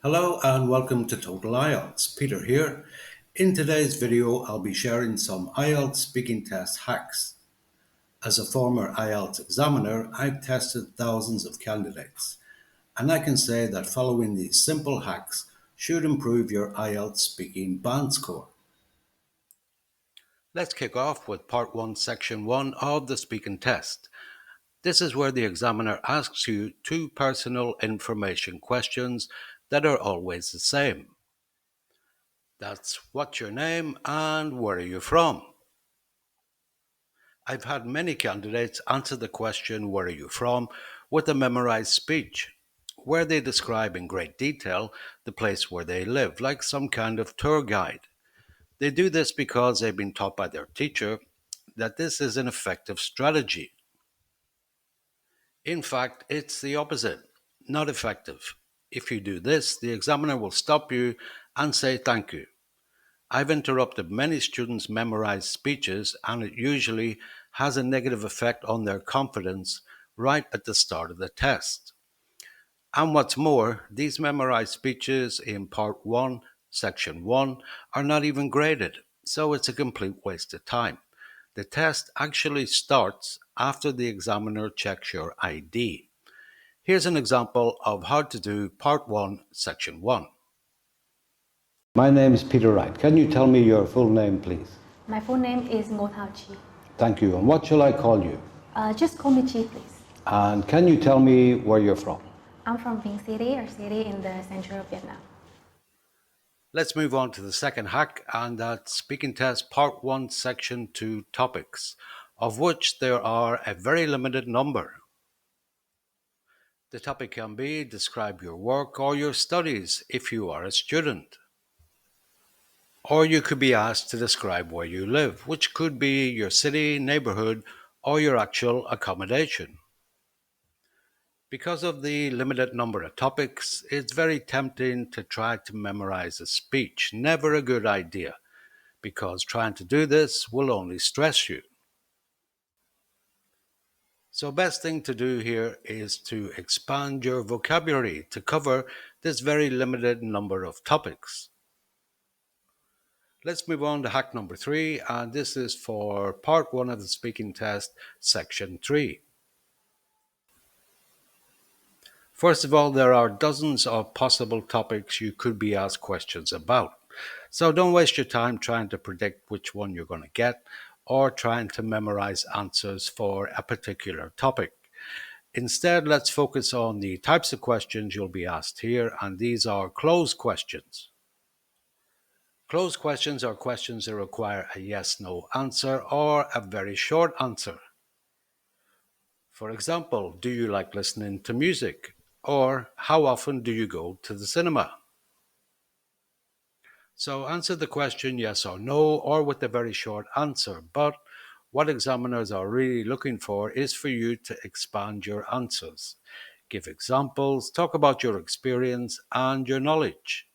Hello and welcome to Total IELTS. Peter here. In today's video, I'll be sharing some IELTS speaking test hacks. As a former IELTS examiner, I've tested thousands of candidates, and I can say that following these simple hacks should improve your IELTS speaking band score. Let's kick off with Part 1, Section 1 of the speaking test. This is where the examiner asks you two personal information questions that are always the same. That's what's your name and where are you from? I've had many candidates answer the question, where are you from, with a memorized speech, where they describe in great detail the place where they live, like some kind of tour guide. They do this because they've been taught by their teacher that this is an effective strategy. In fact, it's the opposite, not effective. If you do this, the examiner will stop you and say thank you. I've interrupted many students' memorized speeches, and it usually has a negative effect on their confidence right at the start of the test. And what's more, these memorized speeches in Part 1, Section 1 are not even graded, so it's a complete waste of time. The test actually starts after the examiner checks your ID. Here's an example of how to do Part 1, Section 1. My name is Peter Wright. Can you tell me your full name, please? My full name is Ngô Thao Chi. Thank you. And what shall I call you? Just call me Chi, please. And can you tell me where you're from? I'm from Vinh City, or city in the center of Vietnam. Let's move on to the second hack, and that's Speaking Test Part 1, Section 2 topics, of which there are a very limited number. The topic can be describe your work or your studies if you are a student. Or you could be asked to describe where you live, which could be your city, neighborhood, or your actual accommodation. Because of the limited number of topics, it's very tempting to try to memorize a speech. Never a good idea, because trying to do this will only stress you. So best thing to do here is to expand your vocabulary to cover this very limited number of topics. Let's move on to hack number 3, and this is for Part 1 of the speaking test, Section 3. First of all, there are dozens of possible topics you could be asked questions about. So don't waste your time trying to predict which one you're going to get or trying to memorize answers for a particular topic. Instead, let's focus on the types of questions you'll be asked here, and these are closed questions. Closed questions are questions that require a yes/no answer or a very short answer. For example, do you like listening to music? Or how often do you go to the cinema? So answer the question yes or no, or with a very short answer. But what examiners are really looking for is for you to expand your answers. Give examples, talk about your experience and your knowledge.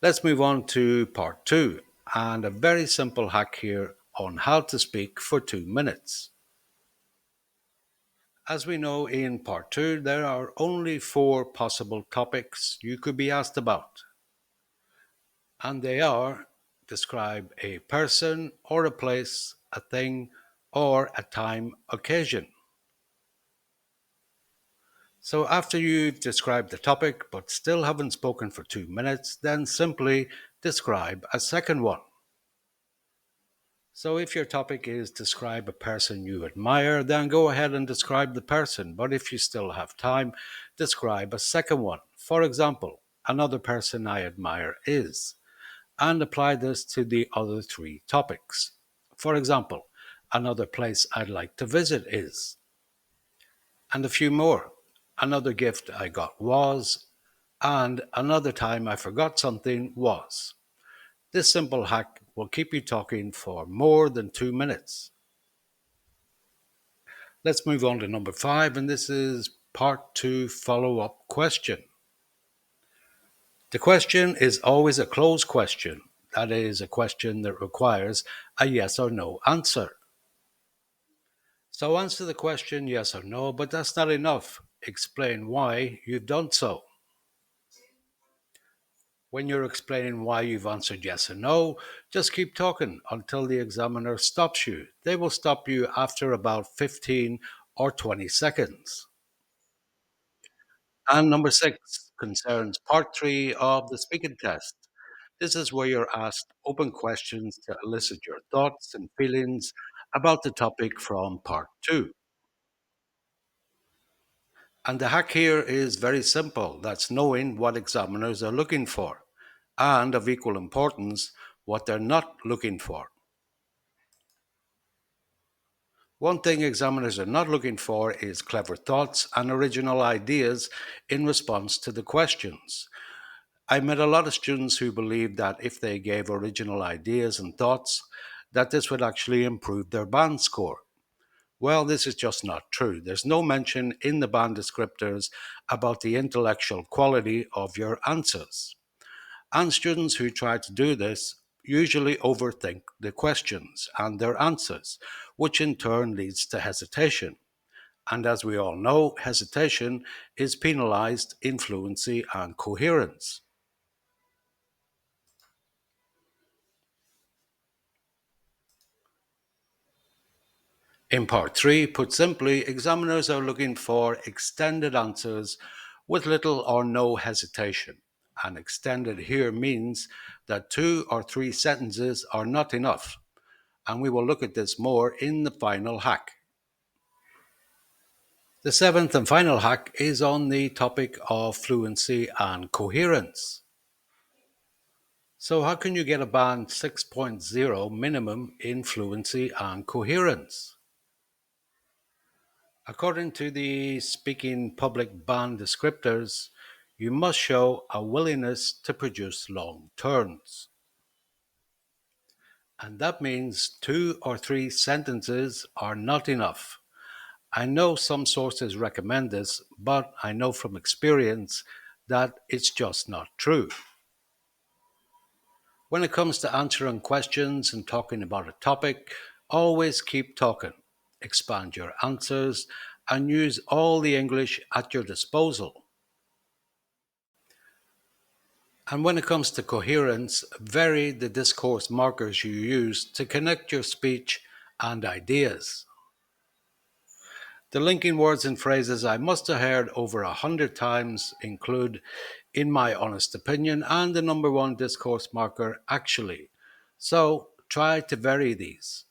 Let's move on to part 2, and a very simple hack here on how to speak for 2 minutes. As we know in part 2, there are only 4 possible topics you could be asked about. And they are describe a person or a place, a thing, or a time, occasion. So after you've described the topic but still haven't spoken for 2 minutes, then simply describe a second one. So if your topic is describe a person you admire, then go ahead and describe the person. But if you still have time, describe a second one. For example, another person I admire is, and apply this to the other 3 topics. For example, another place I'd like to visit is, and a few more. Another gift I got was, and another time I forgot something was. This simple hack will keep you talking for more than 2 minutes. Let's move on to number 5, and this is part 2 follow-up question. The question is always a closed question. That is a question that requires a yes or no answer. So answer the question yes or no, but that's not enough. Explain why you've done so. When you're explaining why you've answered yes or no, just keep talking until the examiner stops you. They will stop you after about 15 or 20 seconds. And number 6 concerns part 3 of the speaking test. This is where you're asked open questions to elicit your thoughts and feelings about the topic from part 2. And the hack here is very simple. That's knowing what examiners are looking for, and of equal importance, what they're not looking for. One thing examiners are not looking for is clever thoughts and original ideas in response to the questions. I met a lot of students who believed that if they gave original ideas and thoughts, that this would actually improve their band score. Well, this is just not true. There's no mention in the band descriptors about the intellectual quality of your answers. And students who try to do this usually overthink the questions and their answers, which in turn leads to hesitation. And as we all know, hesitation is penalized in fluency and coherence. In part 3, put simply, examiners are looking for extended answers with little or no hesitation. And extended here means that 2 or 3 sentences are not enough. And we will look at this more in the final hack. The 7th and final hack is on the topic of fluency and coherence. So how can you get a band 6.0 minimum in fluency and coherence? According to the Speaking Public Band descriptors, you must show a willingness to produce long turns. And that means 2 or 3 sentences are not enough. I know some sources recommend this, but I know from experience that it's just not true. When it comes to answering questions and talking about a topic, always keep talking, expand your answers, and use all the English at your disposal. And when it comes to coherence, vary the discourse markers you use to connect your speech and ideas. The linking words and phrases I must have heard over 100 times include "in my honest opinion" and the number 1 discourse marker "actually." So try to vary these.